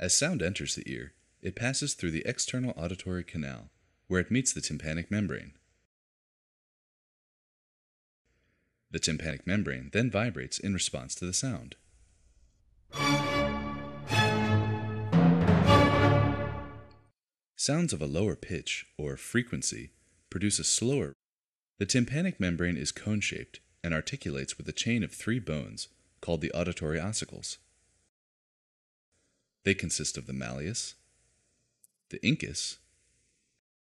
As sound enters the ear, it passes through the external auditory canal, where it meets the tympanic membrane. The tympanic membrane then vibrates in response to the sound. Sounds of a lower pitch, or frequency, produce a slower. The tympanic membrane is cone-shaped and articulates with a chain of 3 bones called the auditory ossicles. They consist of the malleus, the incus,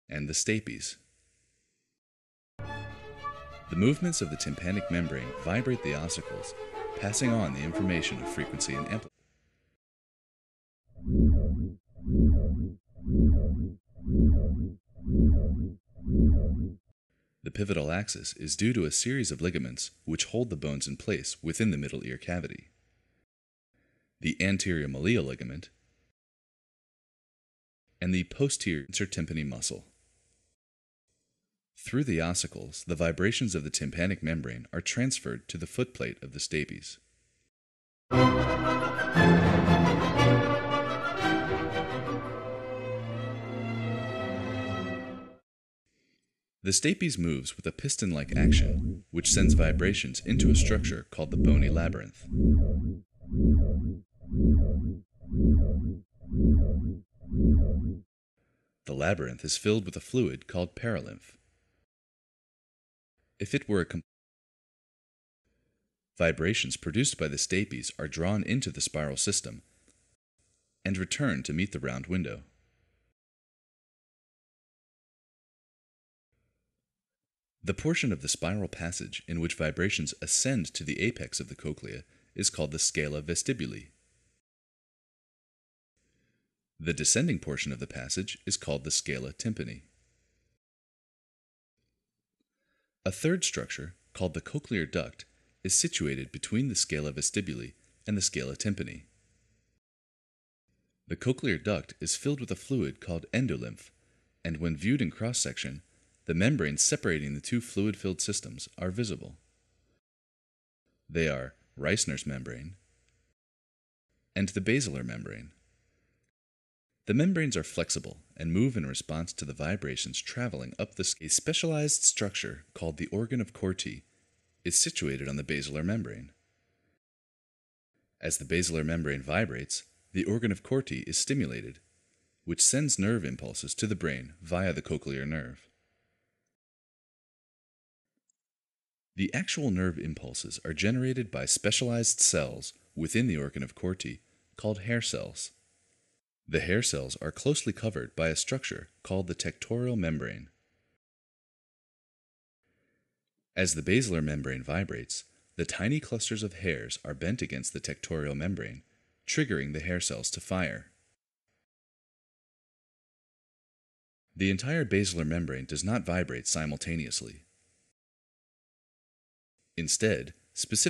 and the stapes. The movements of the tympanic membrane vibrate the ossicles, passing on the information of frequency and amplitude. The pivotal axis is due to a series of ligaments which hold the bones in place within the middle ear cavity. The anterior malleal ligament and the posterior intertympani muscle. Through the ossicles, the vibrations of the tympanic membrane are transferred to the footplate of the stapes. The stapes moves with a piston-like action, which sends vibrations into a structure called the bony labyrinth. The labyrinth is filled with a fluid called perilymph. If it were vibrations produced by the stapes are drawn into the spiral system and return to meet the round window. The portion of the spiral passage in which vibrations ascend to the apex of the cochlea is called the scala vestibuli. The descending portion of the passage is called the scala tympani. A third structure, called the cochlear duct, is situated between the scala vestibuli and the scala tympani. The cochlear duct is filled with a fluid called endolymph, and when viewed in cross-section, the membranes separating the 2 fluid-filled systems are visible. They are Reissner's membrane and the basilar membrane. The membranes are flexible and move in response to the vibrations traveling up the scala. A specialized structure called the organ of Corti is situated on the basilar membrane. As the basilar membrane vibrates, the organ of Corti is stimulated, which sends nerve impulses to the brain via the cochlear nerve. The actual nerve impulses are generated by specialized cells within the organ of Corti called hair cells. The hair cells are closely covered by a structure called the tectorial membrane. As the basilar membrane vibrates, the tiny clusters of hairs are bent against the tectorial membrane, triggering the hair cells to fire. The entire basilar membrane does not vibrate simultaneously. Instead, specific